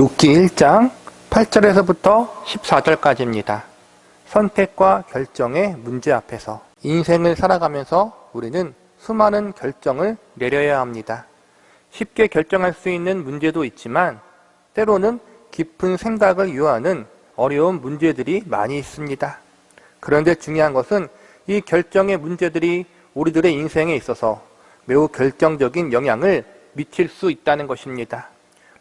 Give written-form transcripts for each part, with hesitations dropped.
룻기 1장 8절에서부터 14절까지입니다. 선택과 결정의 문제 앞에서 인생을 살아가면서 우리는 수많은 결정을 내려야 합니다. 쉽게 결정할 수 있는 문제도 있지만 때로는 깊은 생각을 요하는 어려운 문제들이 많이 있습니다. 그런데 중요한 것은 이 결정의 문제들이 우리들의 인생에 있어서 매우 결정적인 영향을 미칠 수 있다는 것입니다.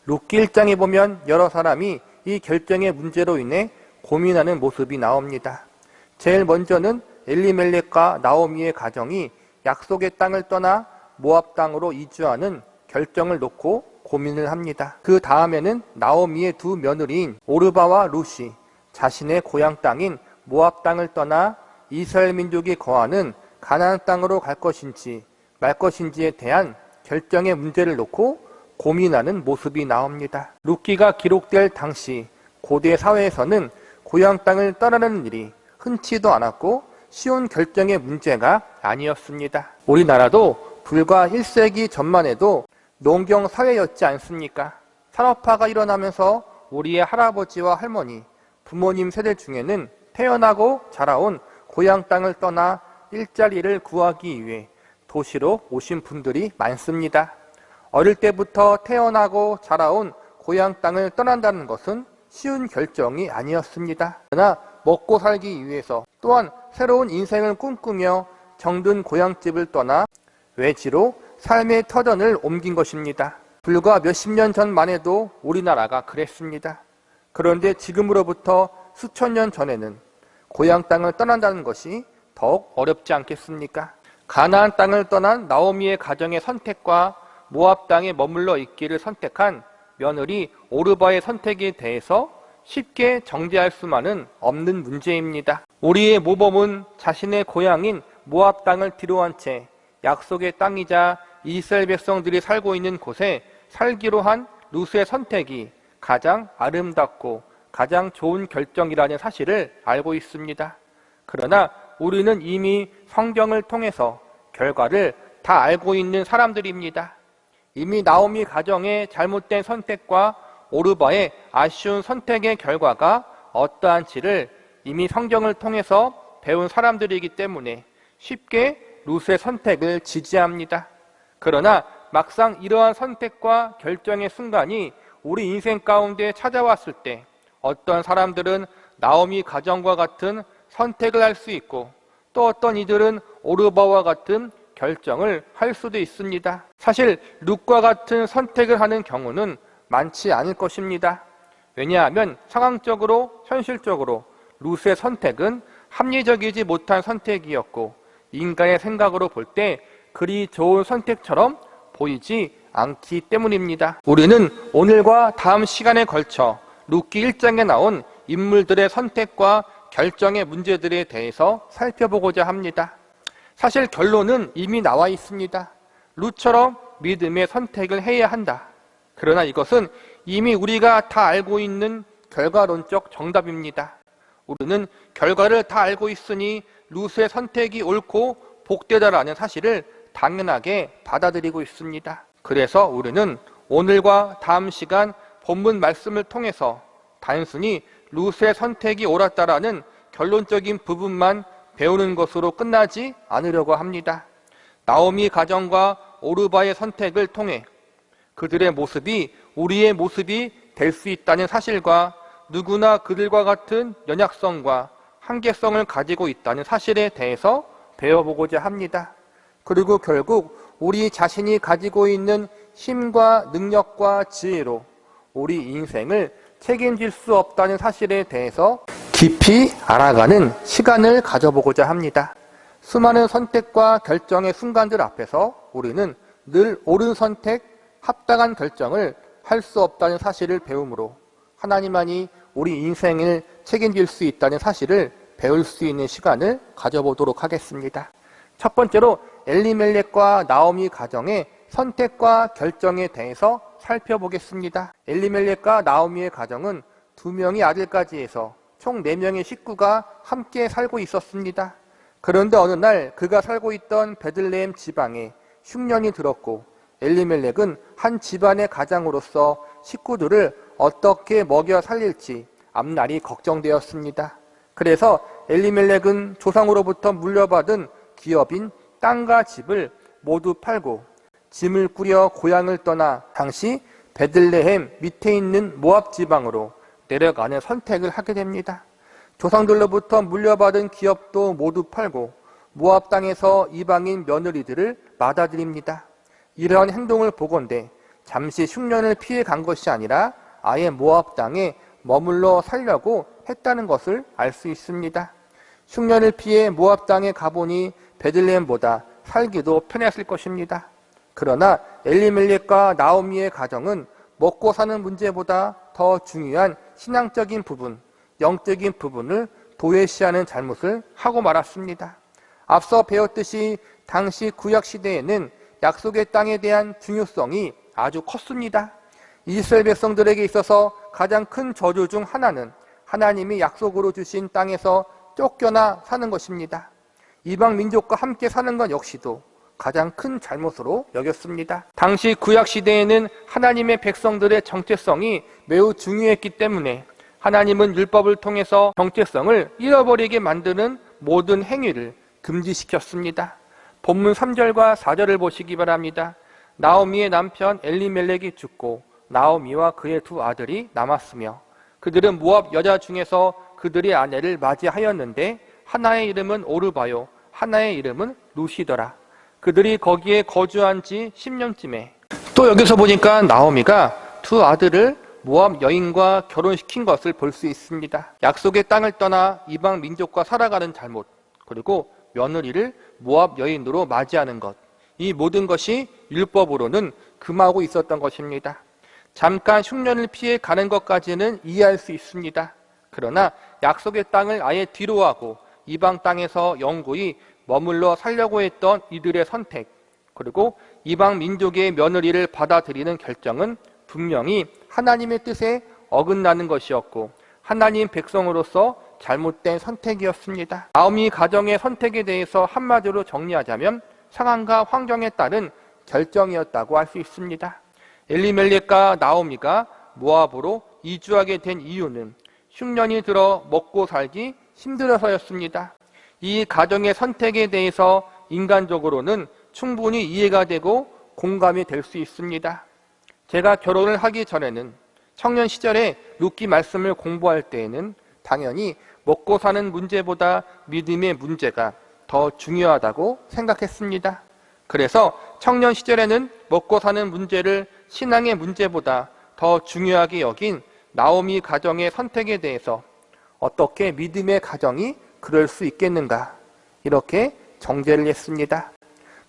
룻기 1장에 보면 여러 사람이 이 결정의 문제로 인해 고민하는 모습이 나옵니다. 제일 먼저는 엘리멜렉과 나오미의 가정이 약속의 땅을 떠나 모압 땅으로 이주하는 결정을 놓고 고민을 합니다. 그 다음에는 나오미의 두 며느리인 오르바와 룻이 자신의 고향 땅인 모압 땅을 떠나 이스라엘 민족이 거하는 가나안 땅으로 갈 것인지 말 것인지에 대한 결정의 문제를 놓고 고민하는 모습이 나옵니다. 룻기가 기록될 당시 고대 사회에서는 고향 땅을 떠나는 일이 흔치도 않았고 쉬운 결정의 문제가 아니었습니다. 우리나라도 불과 1세기 전만 해도 농경 사회였지 않습니까? 산업화가 일어나면서 우리의 할아버지와 할머니, 부모님 세대 중에는 태어나고 자라온 고향 땅을 떠나 일자리를 구하기 위해 도시로 오신 분들이 많습니다. 어릴 때부터 태어나고 자라온 고향 땅을 떠난다는 것은 쉬운 결정이 아니었습니다. 그러나 먹고 살기 위해서 또한 새로운 인생을 꿈꾸며 정든 고향집을 떠나 외지로 삶의 터전을 옮긴 것입니다. 불과 몇십 년 전만 해도 우리나라가 그랬습니다. 그런데 지금으로부터 수천 년 전에는 고향 땅을 떠난다는 것이 더욱 어렵지 않겠습니까? 가나안 땅을 떠난 나오미의 가정의 선택과 모압 땅에 머물러 있기를 선택한 며느리 오르바의 선택에 대해서 쉽게 정죄할 수만은 없는 문제입니다. 우리의 모범은 자신의 고향인 모압 땅을 뒤로한 채 약속의 땅이자 이스라엘 백성들이 살고 있는 곳에 살기로 한 룻의 선택이 가장 아름답고 가장 좋은 결정이라는 사실을 알고 있습니다. 그러나 우리는 이미 성경을 통해서 결과를 다 알고 있는 사람들입니다. 이미 나오미 가정의 잘못된 선택과 오르바의 아쉬운 선택의 결과가 어떠한지를 이미 성경을 통해서 배운 사람들이기 때문에 쉽게 룻의 선택을 지지합니다. 그러나 막상 이러한 선택과 결정의 순간이 우리 인생 가운데 찾아왔을 때 어떤 사람들은 나오미 가정과 같은 선택을 할 수 있고 또 어떤 이들은 오르바와 같은 결정을 할 수도 있습니다. 사실 룻과 같은 선택을 하는 경우는 많지 않을 것입니다. 왜냐하면 상황적으로 현실적으로 룻의 선택은 합리적이지 못한 선택이었고 인간의 생각으로 볼 때 그리 좋은 선택처럼 보이지 않기 때문입니다. 우리는 오늘과 다음 시간에 걸쳐 룻기 1장에 나온 인물들의 선택과 결정의 문제들에 대해서 살펴보고자 합니다. 사실 결론은 이미 나와 있습니다. 룻처럼 믿음의 선택을 해야 한다. 그러나 이것은 이미 우리가 다 알고 있는 결과론적 정답입니다. 우리는 결과를 다 알고 있으니 룻의 선택이 옳고 복되다라는 사실을 당연하게 받아들이고 있습니다. 그래서 우리는 오늘과 다음 시간 본문 말씀을 통해서 단순히 룻의 선택이 옳았다라는 결론적인 부분만 배우는 것으로 끝나지 않으려고 합니다. 나오미 가정과 오르바의 선택을 통해 그들의 모습이 우리의 모습이 될 수 있다는 사실과 누구나 그들과 같은 연약성과 한계성을 가지고 있다는 사실에 대해서 배워보고자 합니다. 그리고 결국 우리 자신이 가지고 있는 힘과 능력과 지혜로 우리 인생을 책임질 수 없다는 사실에 대해서 깊이 알아가는 시간을 가져보고자 합니다. 수많은 선택과 결정의 순간들 앞에서 우리는 늘 옳은 선택, 합당한 결정을 할 수 없다는 사실을 배우므로 하나님만이 우리 인생을 책임질 수 있다는 사실을 배울 수 있는 시간을 가져보도록 하겠습니다. 첫 번째로 엘리멜렉과 나오미 가정의 선택과 결정에 대해서 살펴보겠습니다. 엘리멜렉과 나오미의 가정은 2명의 아들까지 해서 총 4명의 식구가 함께 살고 있었습니다. 그런데 어느 날 그가 살고 있던 베들레헴 지방에 흉년이 들었고 엘리멜렉은 한 집안의 가장으로서 식구들을 어떻게 먹여 살릴지 앞날이 걱정되었습니다. 그래서 엘리멜렉은 조상으로부터 물려받은 기업인 땅과 집을 모두 팔고 짐을 꾸려 고향을 떠나 당시 베들레헴 밑에 있는 모압 지방으로 내려가는 선택을 하게 됩니다. 조상들로부터 물려받은 기업도 모두 팔고 모압 땅에서 이방인 며느리들을 받아들입니다. 이러한 행동을 보건대 잠시 흉년을 피해 간 것이 아니라 아예 모압 땅에 머물러 살려고 했다는 것을 알 수 있습니다. 흉년을 피해 모압 땅에 가보니 베들레헴보다 살기도 편했을 것입니다. 그러나 엘리멜렉과 나오미의 가정은 먹고 사는 문제보다 더 중요한 신앙적인 부분, 영적인 부분을 도외시하는 잘못을 하고 말았습니다. 앞서 배웠듯이 당시 구약시대에는 약속의 땅에 대한 중요성이 아주 컸습니다. 이스라엘 백성들에게 있어서 가장 큰 저주 중 하나는 하나님이 약속으로 주신 땅에서 쫓겨나 사는 것입니다. 이방 민족과 함께 사는 것 역시도 가장 큰 잘못으로 여겼습니다. 당시 구약시대에는 하나님의 백성들의 정체성이 매우 중요했기 때문에 하나님은 율법을 통해서 정체성을 잃어버리게 만드는 모든 행위를 금지시켰습니다. 본문 3절과 4절을 보시기 바랍니다. 나오미의 남편 엘리멜렉이 죽고 나오미와 그의 두 아들이 남았으며 그들은 모압 여자 중에서 그들의 아내를 맞이하였는데 하나의 이름은 오르바요 하나의 이름은 루시더라. 그들이 거기에 거주한 지 10년쯤에 또 여기서 보니까 나오미가 두 아들을 모압 여인과 결혼시킨 것을 볼 수 있습니다. 약속의 땅을 떠나 이방 민족과 살아가는 잘못, 그리고 며느리를 모압 여인으로 맞이하는 것, 이 모든 것이 율법으로는 금하고 있었던 것입니다. 잠깐 흉년을 피해 가는 것까지는 이해할 수 있습니다. 그러나 약속의 땅을 아예 뒤로하고 이방 땅에서 영구히 머물러 살려고 했던 이들의 선택, 그리고 이방 민족의 며느리를 받아들이는 결정은 분명히 하나님의 뜻에 어긋나는 것이었고 하나님 백성으로서 잘못된 선택이었습니다. 나오미 가정의 선택에 대해서 한마디로 정리하자면 상황과 환경에 따른 결정이었다고 할 수 있습니다. 엘리멜렉과 나오미가 모압으로 이주하게 된 이유는 흉년이 들어 먹고 살기 힘들어서였습니다. 이 가정의 선택에 대해서 인간적으로는 충분히 이해가 되고 공감이 될 수 있습니다. 제가 결혼을 하기 전에는 청년 시절에 룻기 말씀을 공부할 때에는 당연히 먹고 사는 문제보다 믿음의 문제가 더 중요하다고 생각했습니다. 그래서 청년 시절에는 먹고 사는 문제를 신앙의 문제보다 더 중요하게 여긴 나오미 가정의 선택에 대해서 어떻게 믿음의 가정이 그럴 수 있겠는가, 이렇게 정죄를 했습니다.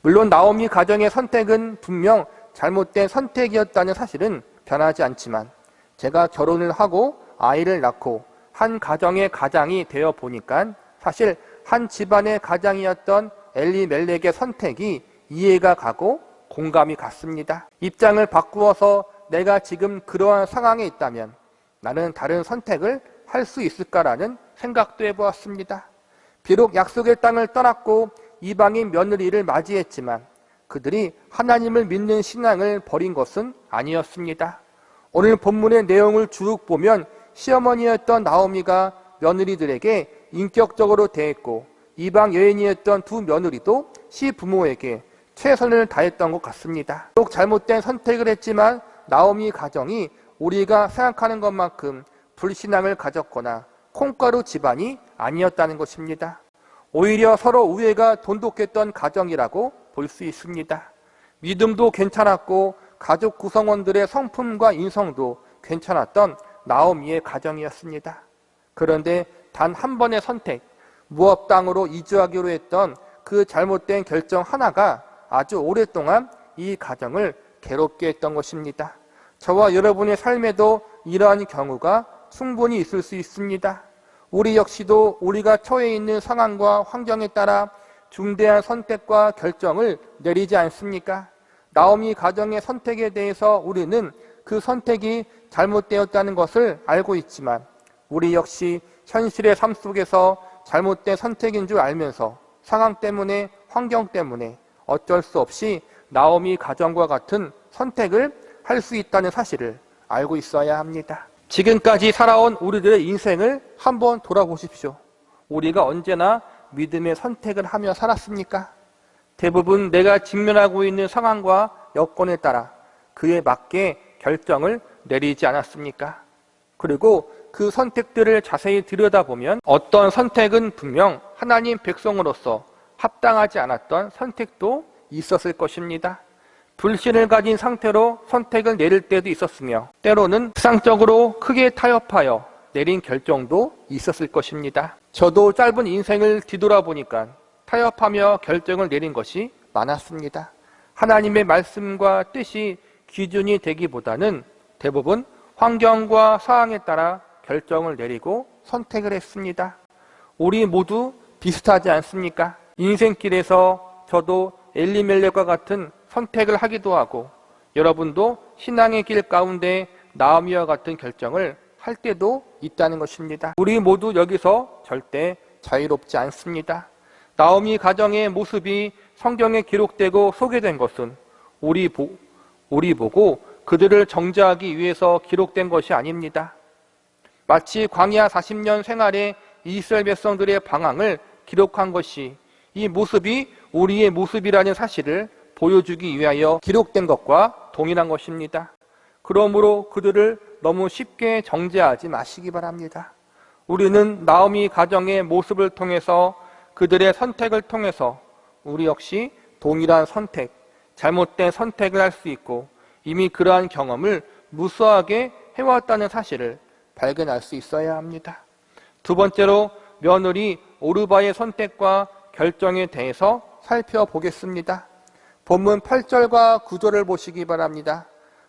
물론 나오미 가정의 선택은 분명 잘못된 선택이었다는 사실은 변하지 않지만 제가 결혼을 하고 아이를 낳고 한 가정의 가장이 되어 보니까 사실 한 집안의 가장이었던 엘리멜렉의 선택이 이해가 가고 공감이 갔습니다. 입장을 바꾸어서 내가 지금 그러한 상황에 있다면 나는 다른 선택을 할 수 있을까라는 생각도 해보았습니다. 비록 약속의 땅을 떠났고 이방인 며느리를 맞이했지만 그들이 하나님을 믿는 신앙을 버린 것은 아니었습니다. 오늘 본문의 내용을 쭉 보면 시어머니였던 나오미가 며느리들에게 인격적으로 대했고 이방 여인이었던 두 며느리도 시부모에게 최선을 다했던 것 같습니다. 비록 잘못된 선택을 했지만 나오미 가정이 우리가 생각하는 것만큼 불신앙을 가졌거나 콩가루 집안이 아니었다는 것입니다. 오히려 서로 우애가 돈독했던 가정이라고 볼 수 있습니다. 믿음도 괜찮았고 가족 구성원들의 성품과 인성도 괜찮았던 나오미의 가정이었습니다. 그런데 단 한 번의 선택, 모압 땅으로 이주하기로 했던 그 잘못된 결정 하나가 아주 오랫동안 이 가정을 괴롭게 했던 것입니다. 저와 여러분의 삶에도 이러한 경우가 충분히 있을 수 있습니다. 우리 역시도 우리가 처해 있는 상황과 환경에 따라 중대한 선택과 결정을 내리지 않습니까? 나오미 가정의 선택에 대해서 우리는 그 선택이 잘못되었다는 것을 알고 있지만 우리 역시 현실의 삶 속에서 잘못된 선택인 줄 알면서 상황 때문에, 환경 때문에 어쩔 수 없이 나오미 가정과 같은 선택을 할 수 있다는 사실을 알고 있어야 합니다. 지금까지 살아온 우리들의 인생을 한번 돌아보십시오. 우리가 언제나 믿음의 선택을 하며 살았습니까? 대부분 내가 직면하고 있는 상황과 여건에 따라 그에 맞게 결정을 내리지 않았습니까? 그리고 그 선택들을 자세히 들여다보면 어떤 선택은 분명 하나님 백성으로서 합당하지 않았던 선택도 있었을 것입니다. 불신을 가진 상태로 선택을 내릴 때도 있었으며 때로는 세상적으로 크게 타협하여 내린 결정도 있었을 것입니다. 저도 짧은 인생을 뒤돌아보니까 타협하며 결정을 내린 것이 많았습니다. 하나님의 말씀과 뜻이 기준이 되기보다는 대부분 환경과 상황에 따라 결정을 내리고 선택을 했습니다. 우리 모두 비슷하지 않습니까? 인생길에서 저도 엘리멜렉과 같은 선택을 하기도 하고 여러분도 신앙의 길 가운데 나오미와 같은 결정을 할 때도 있다는 것입니다. 우리 모두 여기서 절대 자유롭지 않습니다. 나오미 가정의 모습이 성경에 기록되고 소개된 것은 우리 보고 그들을 정죄하기 위해서 기록된 것이 아닙니다. 마치 광야 40년 생활의 이스라엘 백성들의 방황을 기록한 것이 이 모습이 우리의 모습이라는 사실을 보여주기 위하여 기록된 것과 동일한 것입니다. 그러므로 그들을 너무 쉽게 정죄하지 마시기 바랍니다. 우리는 나오미 가정의 모습을 통해서 그들의 선택을 통해서 우리 역시 동일한 선택, 잘못된 선택을 할 수 있고 이미 그러한 경험을 무수하게 해왔다는 사실을 발견할 수 있어야 합니다. 두 번째로 며느리 오르바의 선택과 결정에 대해서 살펴보겠습니다. 본문 8절과 9절을 보시기 바랍니다.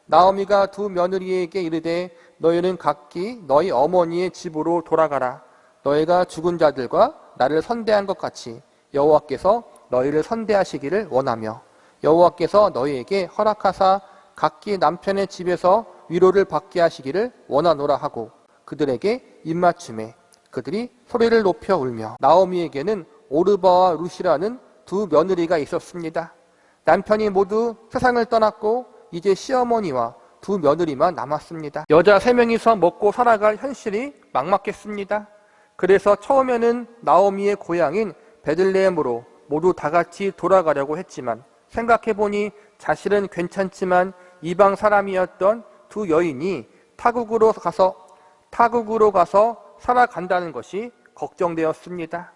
나오미가 두 며느리에게 이르되 너희는 각기 너희 어머니의 집으로 돌아가라. 너희가 죽은 자들과 나를 선대한 것 같이 여호와께서 너희를 선대하시기를 원하며 여호와께서 너희에게 허락하사 각기 남편의 집에서 위로를 받게 하시기를 원하노라 하고 그들에게 입맞춤에 그들이 소리를 높여 울며 나오미에게는 오르바와 룻이라는 두 며느리가 있었습니다. 남편이 모두 세상을 떠났고 이제 시어머니와 두 며느리만 남았습니다. 여자 3명이서 먹고 살아갈 현실이 막막했습니다. 그래서 처음에는 나오미의 고향인 베들레헴으로 모두 다 같이 돌아가려고 했지만 생각해보니 자신은 괜찮지만 이방 사람이었던 두 여인이 타국으로 가서 살아간다는 것이 걱정되었습니다.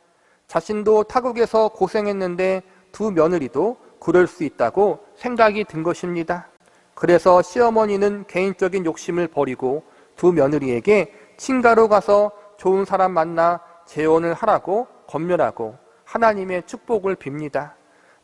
자신도 타국에서 고생했는데 두 며느리도 그럴 수 있다고 생각이 든 것입니다. 그래서 시어머니는 개인적인 욕심을 버리고 두 며느리에게 친가로 가서 좋은 사람 만나 재혼을 하라고 권면하고 하나님의 축복을 빕니다.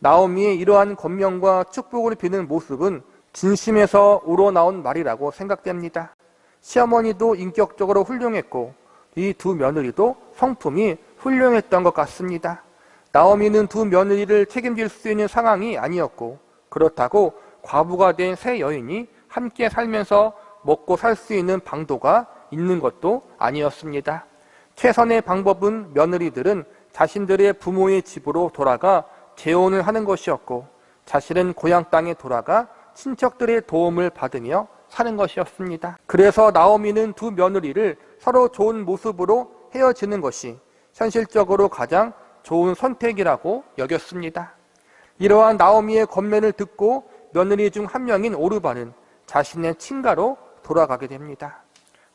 나오미의 이러한 권면과 축복을 비는 모습은 진심에서 우러나온 말이라고 생각됩니다. 시어머니도 인격적으로 훌륭했고 이 두 며느리도 성품이 훌륭했던 것 같습니다. 나오미는 두 며느리를 책임질 수 있는 상황이 아니었고 그렇다고 과부가 된 세 여인이 함께 살면서 먹고 살 수 있는 방도가 있는 것도 아니었습니다. 최선의 방법은 며느리들은 자신들의 부모의 집으로 돌아가 재혼을 하는 것이었고 자신은 고향 땅에 돌아가 친척들의 도움을 받으며 사는 것이었습니다. 그래서 나오미는 두 며느리를 서로 좋은 모습으로 헤어지는 것이 현실적으로 가장 좋은 선택이라고 여겼습니다. 이러한 나오미의 권면을 듣고 며느리 중 한 명인 오르바는 자신의 친가로 돌아가게 됩니다.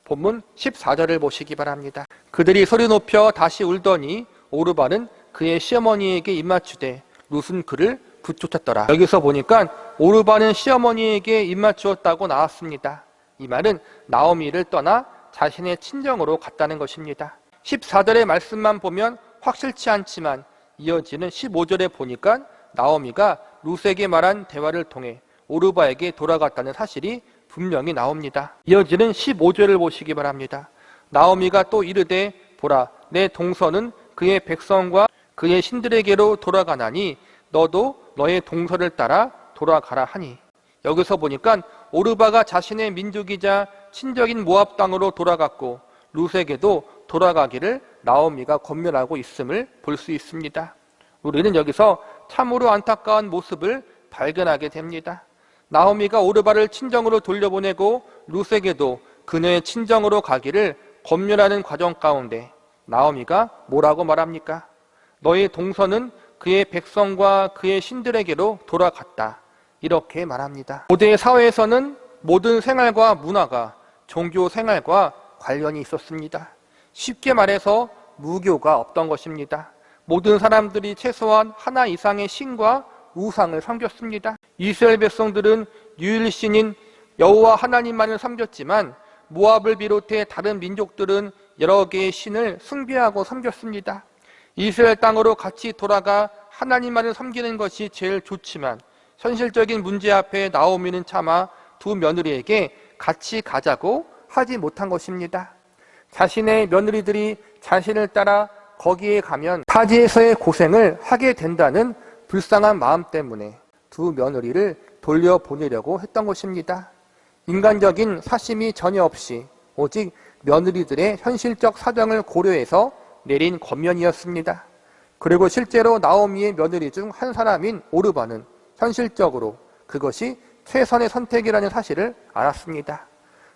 본문 14절을 보시기 바랍니다. 그들이 소리 높여 다시 울더니 오르바는 그의 시어머니에게 입맞추되 룻은 그를 붙쫓았더라. 여기서 보니까 오르바는 시어머니에게 입맞추었다고 나왔습니다. 이 말은 나오미를 떠나 자신의 친정으로 갔다는 것입니다. 14절의 말씀만 보면 확실치 않지만 이어지는 15절에 보니까 나오미가 룻에게 말한 대화를 통해 오르바에게 돌아갔다는 사실이 분명히 나옵니다. 이어지는 15절을 보시기 바랍니다. 나오미가 또 이르되 보라 내 동서는 그의 백성과 그의 신들에게로 돌아가나니 너도 너의 동서를 따라 돌아가라 하니 여기서 보니까 오르바가 자신의 민족이자 친적인 모압 땅으로 돌아갔고 룻에게도 돌아가기를 나오미가 권면하고 있음을 볼 수 있습니다. 우리는 여기서 참으로 안타까운 모습을 발견하게 됩니다. 나오미가 오르바를 친정으로 돌려보내고 룻에게도 그녀의 친정으로 가기를 권면하는 과정 가운데 나오미가 뭐라고 말합니까? 너의 동서는 그의 백성과 그의 신들에게로 돌아갔다. 이렇게 말합니다. 고대 사회에서는 모든 생활과 문화가 종교 생활과 관련이 있었습니다. 쉽게 말해서 무교가 없던 것입니다. 모든 사람들이 최소한 하나 이상의 신과 우상을 섬겼습니다. 이스라엘 백성들은 유일신인 여호와 하나님만을 섬겼지만 모압을 비롯해 다른 민족들은 여러 개의 신을 숭배하고 섬겼습니다. 이스라엘 땅으로 같이 돌아가 하나님만을 섬기는 것이 제일 좋지만 현실적인 문제 앞에 나오미는 차마 두 며느리에게 같이 가자고 하지 못한 것입니다. 자신의 며느리들이 자신을 따라 거기에 가면 타지에서의 고생을 하게 된다는 불쌍한 마음 때문에 두 며느리를 돌려보내려고 했던 것입니다. 인간적인 사심이 전혀 없이 오직 며느리들의 현실적 사정을 고려해서 내린 권면이었습니다. 그리고 실제로 나오미의 며느리 중 한 사람인 오르바는 현실적으로 그것이 최선의 선택이라는 사실을 알았습니다.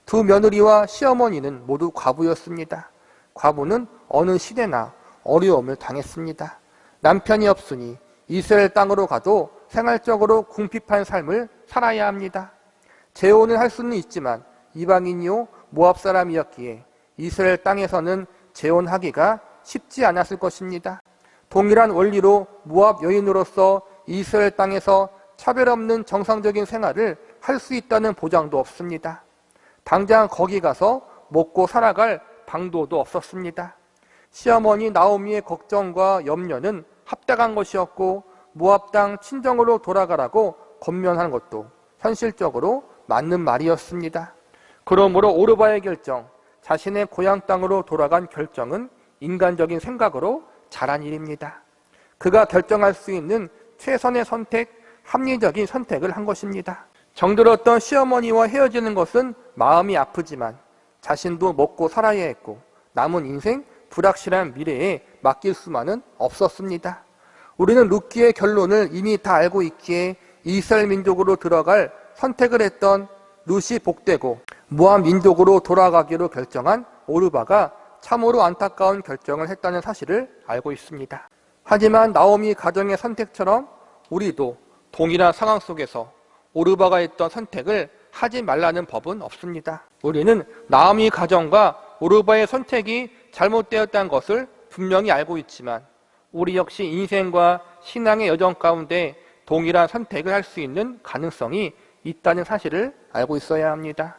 두 며느리와 시어머니는 모두 과부였습니다. 과부는 어느 시대나 어려움을 당했습니다. 남편이 없으니 이스라엘 땅으로 가도 생활적으로 궁핍한 삶을 살아야 합니다. 재혼을 할 수는 있지만 이방인이요 모압 사람이었기에 이스라엘 땅에서는 재혼하기가 쉽지 않았을 것입니다. 동일한 원리로 모압 여인으로서 이스라엘 땅에서 차별 없는 정상적인 생활을 할 수 있다는 보장도 없습니다. 당장 거기 가서 먹고 살아갈 방도도 없었습니다. 시어머니 나오미의 걱정과 염려는 합당한 것이었고 모압 땅 친정으로 돌아가라고 권면한 것도 현실적으로 맞는 말이었습니다. 그러므로 오르바의 결정, 자신의 고향 땅으로 돌아간 결정은 인간적인 생각으로 잘한 일입니다. 그가 결정할 수 있는 최선의 선택, 합리적인 선택을 한 것입니다. 정들었던 시어머니와 헤어지는 것은 마음이 아프지만 자신도 먹고 살아야 했고 남은 인생 불확실한 미래에 맡길 수만은 없었습니다. 우리는 룻기의 결론을 이미 다 알고 있기에 이스라엘 민족으로 들어갈 선택을 했던 룻이 복되고 모압 민족으로 돌아가기로 결정한 오르바가 참으로 안타까운 결정을 했다는 사실을 알고 있습니다. 하지만 나오미 가정의 선택처럼 우리도 동일한 상황 속에서 오르바가 했던 선택을 하지 말라는 법은 없습니다. 우리는 나오미 가정과 오르바의 선택이 잘못되었다는 것을 분명히 알고 있지만 우리 역시 인생과 신앙의 여정 가운데 동일한 선택을 할 수 있는 가능성이 있다는 사실을 알고 있어야 합니다.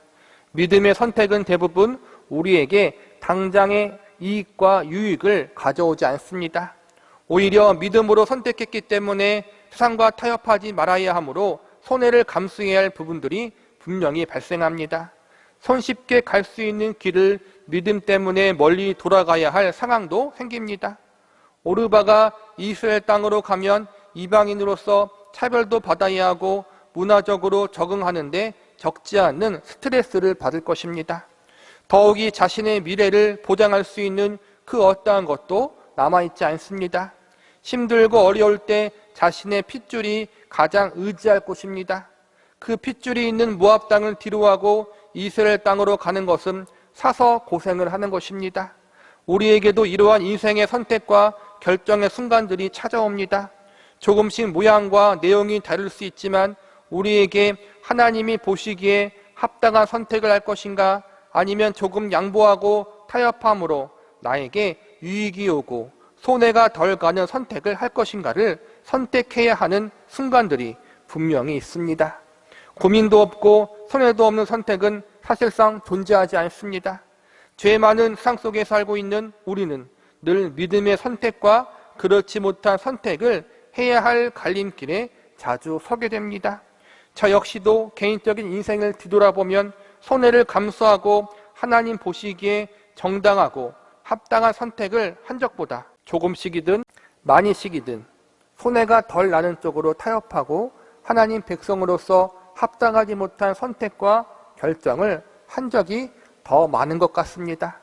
믿음의 선택은 대부분 우리에게 당장의 이익과 유익을 가져오지 않습니다. 오히려 믿음으로 선택했기 때문에 세상과 타협하지 말아야 하므로 손해를 감수해야 할 부분들이 분명히 발생합니다. 손쉽게 갈 수 있는 길을 믿음 때문에 멀리 돌아가야 할 상황도 생깁니다. 오르바가 이스라엘 땅으로 가면 이방인으로서 차별도 받아야 하고 문화적으로 적응하는데 적지 않은 스트레스를 받을 것입니다. 더욱이 자신의 미래를 보장할 수 있는 그 어떠한 것도 남아있지 않습니다. 힘들고 어려울 때 자신의 핏줄이 가장 의지할 곳입니다. 그 핏줄이 있는 모압 땅을 뒤로하고 이스라엘 땅으로 가는 것은 사서 고생을 하는 것입니다. 우리에게도 이러한 인생의 선택과 결정의 순간들이 찾아옵니다. 조금씩 모양과 내용이 다를 수 있지만 우리에게 하나님이 보시기에 합당한 선택을 할 것인가 아니면 조금 양보하고 타협함으로 나에게 유익이 오고 손해가 덜 가는 선택을 할 것인가를 선택해야 하는 순간들이 분명히 있습니다. 고민도 없고 손해도 없는 선택은 사실상 존재하지 않습니다. 죄 많은 세상 속에 살고 있는 우리는 늘 믿음의 선택과 그렇지 못한 선택을 해야 할 갈림길에 자주 서게 됩니다. 저 역시도 개인적인 인생을 뒤돌아보면 손해를 감수하고 하나님 보시기에 정당하고 합당한 선택을 한 적보다 조금씩이든 많이씩이든 손해가 덜 나는 쪽으로 타협하고 하나님 백성으로서 합당하지 못한 선택과 결정을 한 적이 더 많은 것 같습니다.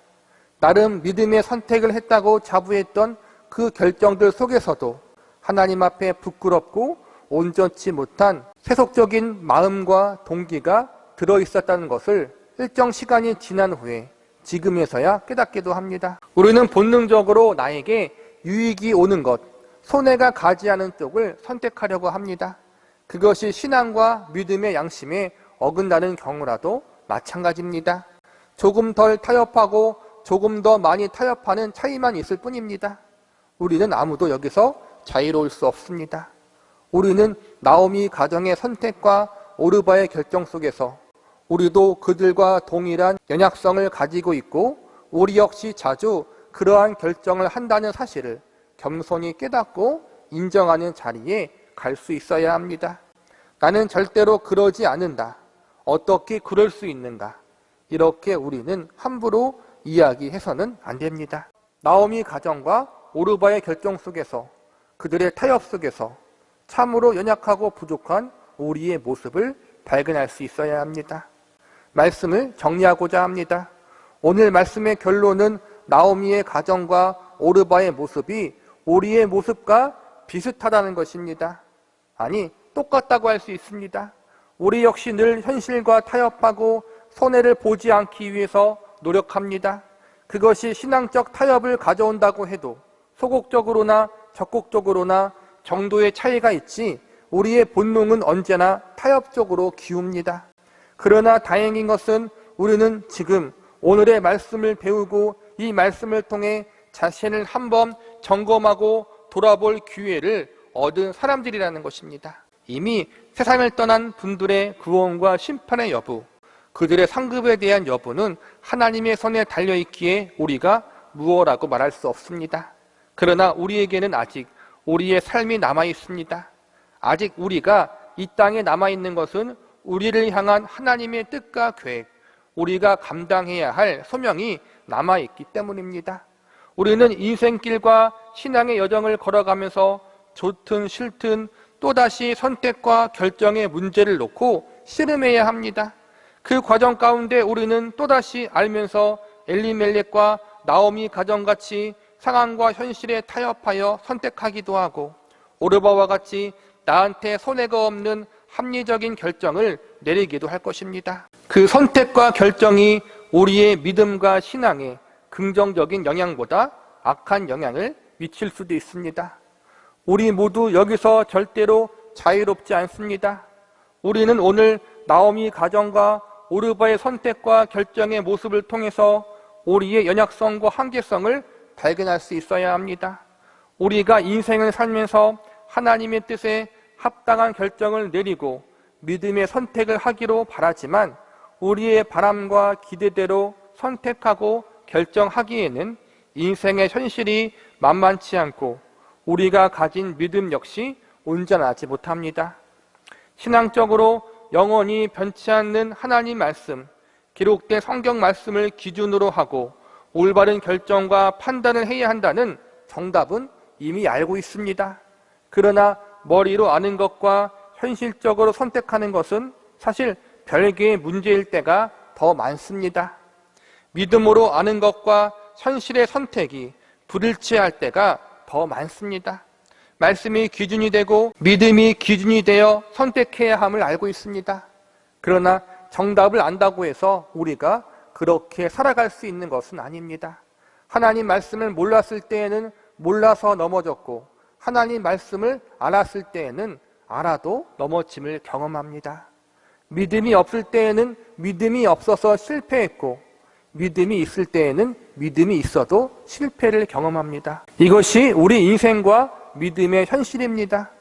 나름 믿음의 선택을 했다고 자부했던 그 결정들 속에서도 하나님 앞에 부끄럽고 온전치 못한 세속적인 마음과 동기가 들어있었다는 것을 일정 시간이 지난 후에 지금에서야 깨닫기도 합니다. 우리는 본능적으로 나에게 유익이 오는 것, 손해가 가지 않은 쪽을 선택하려고 합니다. 그것이 신앙과 믿음의 양심에 어긋나는 경우라도 마찬가지입니다. 조금 덜 타협하고 조금 더 많이 타협하는 차이만 있을 뿐입니다. 우리는 아무도 여기서 자유로울 수 없습니다. 우리는 나오미 가정의 선택과 오르바의 결정 속에서 우리도 그들과 동일한 연약성을 가지고 있고 우리 역시 자주 그러한 결정을 한다는 사실을 겸손히 깨닫고 인정하는 자리에 갈 수 있어야 합니다. 나는 절대로 그러지 않는다. 어떻게 그럴 수 있는가? 이렇게 우리는 함부로 이야기해서는 안 됩니다. 나오미 가정과 오르바의 결정 속에서 그들의 타협 속에서 참으로 연약하고 부족한 우리의 모습을 발견할 수 있어야 합니다. 말씀을 정리하고자 합니다. 오늘 말씀의 결론은 나오미의 가정과 오르바의 모습이 우리의 모습과 비슷하다는 것입니다. 아니, 똑같다고 할 수 있습니다. 우리 역시 늘 현실과 타협하고 손해를 보지 않기 위해서 노력합니다. 그것이 신앙적 타협을 가져온다고 해도 소극적으로나 적극적으로나 정도의 차이가 있지 우리의 본능은 언제나 타협적으로 기웁니다. 그러나 다행인 것은 우리는 지금 오늘의 말씀을 배우고 이 말씀을 통해 자신을 한번 점검하고 돌아볼 기회를 얻은 사람들이라는 것입니다. 이미 세상을 떠난 분들의 구원과 심판의 여부, 그들의 상급에 대한 여부는 하나님의 손에 달려있기에 우리가 무엇라고 말할 수 없습니다. 그러나 우리에게는 아직 우리의 삶이 남아있습니다. 아직 우리가 이 땅에 남아있는 것은 우리를 향한 하나님의 뜻과 계획, 우리가 감당해야 할 소명이 남아있기 때문입니다. 우리는 인생길과 신앙의 여정을 걸어가면서 좋든 싫든 또다시 선택과 결정의 문제를 놓고 씨름해야 합니다. 그 과정 가운데 우리는 또다시 알면서 엘리멜렉과 나오미 가정같이 상황과 현실에 타협하여 선택하기도 하고 오르바와 같이 나한테 손해가 없는 합리적인 결정을 내리기도 할 것입니다. 그 선택과 결정이 우리의 믿음과 신앙에 긍정적인 영향보다 악한 영향을 미칠 수도 있습니다. 우리 모두 여기서 절대로 자유롭지 않습니다. 우리는 오늘 나오미 가정과 오르바의 선택과 결정의 모습을 통해서 우리의 연약성과 한계성을 발견할 수 있어야 합니다. 우리가 인생을 살면서 하나님의 뜻에 합당한 결정을 내리고 믿음의 선택을 하기로 바라지만 우리의 바람과 기대대로 선택하고 결정하기에는 인생의 현실이 만만치 않고 우리가 가진 믿음 역시 온전하지 못합니다. 신앙적으로 영원히 변치 않는 하나님 말씀, 기록된 성경 말씀을 기준으로 하고 올바른 결정과 판단을 해야 한다는 정답은 이미 알고 있습니다. 그러나 머리로 아는 것과 현실적으로 선택하는 것은 사실 별개의 문제일 때가 더 많습니다. 믿음으로 아는 것과 현실의 선택이 불일치할 때가 더 많습니다. 말씀이 기준이 되고 믿음이 기준이 되어 선택해야 함을 알고 있습니다. 그러나 정답을 안다고 해서 우리가 그렇게 살아갈 수 있는 것은 아닙니다. 하나님 말씀을 몰랐을 때에는 몰라서 넘어졌고 하나님 말씀을 알았을 때에는 알아도 넘어짐을 경험합니다. 믿음이 없을 때에는 믿음이 없어서 실패했고 믿음이 있을 때에는 믿음이 있어도 실패를 경험합니다. 이것이 우리 인생과 믿음의 현실입니다.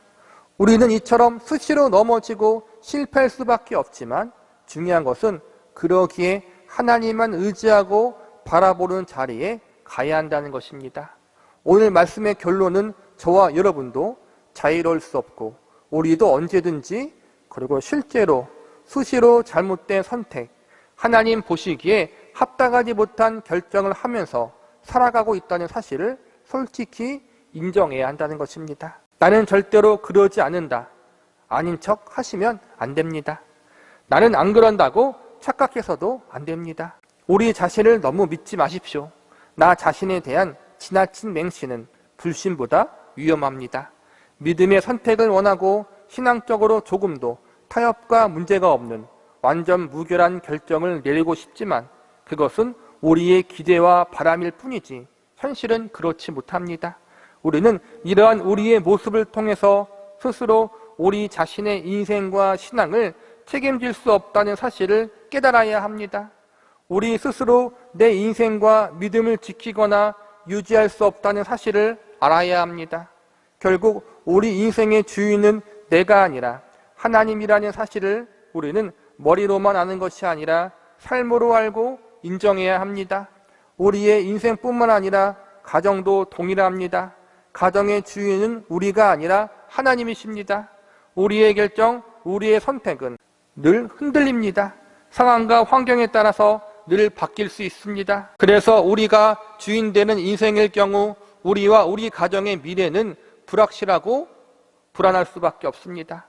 우리는 이처럼 수시로 넘어지고 실패할 수밖에 없지만 중요한 것은 그러기에 하나님만 의지하고 바라보는 자리에 가야 한다는 것입니다. 오늘 말씀의 결론은 저와 여러분도 자유로울 수 없고 우리도 언제든지 그리고 실제로 수시로 잘못된 선택, 하나님 보시기에 합당하지 못한 결정을 하면서 살아가고 있다는 사실을 솔직히 인정해야 한다는 것입니다. 나는 절대로 그러지 않는다. 아닌 척 하시면 안 됩니다. 나는 안 그런다고 착각해서도 안 됩니다. 우리 자신을 너무 믿지 마십시오. 나 자신에 대한 지나친 맹신은 불신보다 위험합니다. 믿음의 선택을 원하고 신앙적으로 조금도 타협과 문제가 없는 완전 무결한 결정을 내리고 싶지만 그것은 우리의 기대와 바람일 뿐이지 현실은 그렇지 못합니다. 우리는 이러한 우리의 모습을 통해서 스스로 우리 자신의 인생과 신앙을 책임질 수 없다는 사실을 깨달아야 합니다. 우리 스스로 내 인생과 믿음을 지키거나 유지할 수 없다는 사실을 알아야 합니다. 결국 우리 인생의 주인은 내가 아니라 하나님이라는 사실을 우리는 머리로만 아는 것이 아니라 삶으로 알고 인정해야 합니다. 우리의 인생뿐만 아니라 가정도 동일합니다. 가정의 주인은 우리가 아니라 하나님이십니다. 우리의 결정, 우리의 선택은 늘 흔들립니다. 상황과 환경에 따라서 늘 바뀔 수 있습니다. 그래서 우리가 주인 되는 인생일 경우 우리와 우리 가정의 미래는 불확실하고 불안할 수밖에 없습니다.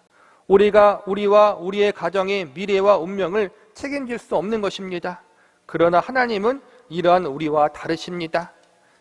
우리가 우리와 우리의 가정의 미래와 운명을 책임질 수 없는 것입니다. 그러나 하나님은 이러한 우리와 다르십니다.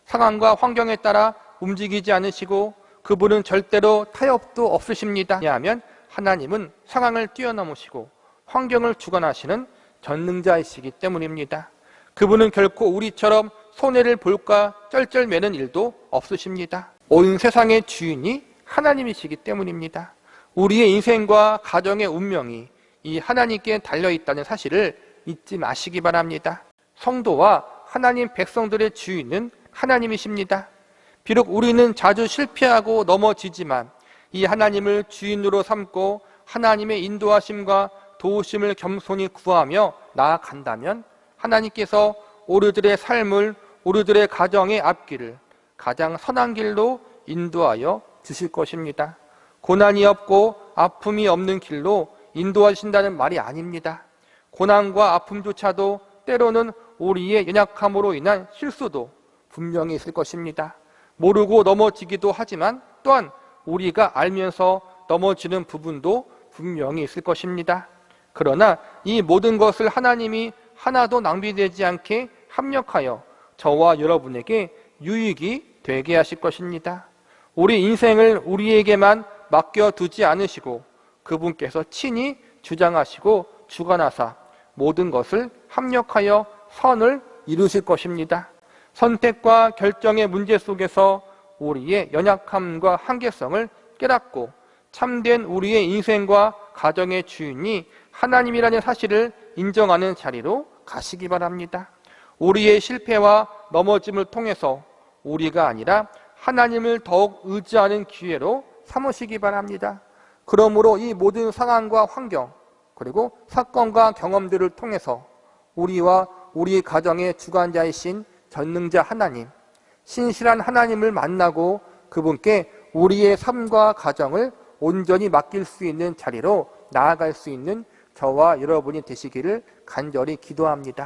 상황과 환경에 따라 움직이지 않으시고 그분은 절대로 타협도 없으십니다. 왜냐하면 하나님은 상황을 뛰어넘으시고 환경을 주관하시는 전능자이시기 때문입니다. 그분은 결코 우리처럼 손해를 볼까 쩔쩔매는 일도 없으십니다. 온 세상의 주인이 하나님이시기 때문입니다. 우리의 인생과 가정의 운명이 이 하나님께 달려있다는 사실을 잊지 마시기 바랍니다. 성도와 하나님 백성들의 주인은 하나님이십니다. 비록 우리는 자주 실패하고 넘어지지만 이 하나님을 주인으로 삼고 하나님의 인도하심과 도우심을 겸손히 구하며 나아간다면 하나님께서 우리들의 삶을, 우리들의 가정의 앞길을 가장 선한 길로 인도하여 주실 것입니다. 고난이 없고 아픔이 없는 길로 인도하신다는 말이 아닙니다. 고난과 아픔조차도 때로는 우리의 연약함으로 인한 실수도 분명히 있을 것입니다. 모르고 넘어지기도 하지만 또한 우리가 알면서 넘어지는 부분도 분명히 있을 것입니다. 그러나 이 모든 것을 하나님이 하나도 낭비되지 않게 합력하여 저와 여러분에게 유익이 되게 하실 것입니다. 우리 인생을 우리에게만 맡겨두지 않으시고 그분께서 친히 주장하시고 주관하사 모든 것을 합력하여 선을 이루실 것입니다. 선택과 결정의 문제 속에서 우리의 연약함과 한계성을 깨닫고 참된 우리의 인생과 가정의 주인이 하나님이라는 사실을 인정하는 자리로 가시기 바랍니다. 우리의 실패와 넘어짐을 통해서 우리가 아니라 하나님을 더욱 의지하는 기회로 삼으시기 바랍니다. 그러므로 이 모든 상황과 환경 그리고 사건과 경험들을 통해서 우리와 우리 가정의 주관자이신 전능자 하나님, 신실한 하나님을 만나고 그분께 우리의 삶과 가정을 온전히 맡길 수 있는 자리로 나아갈 수 있는 저와 여러분이 되시기를 간절히 기도합니다.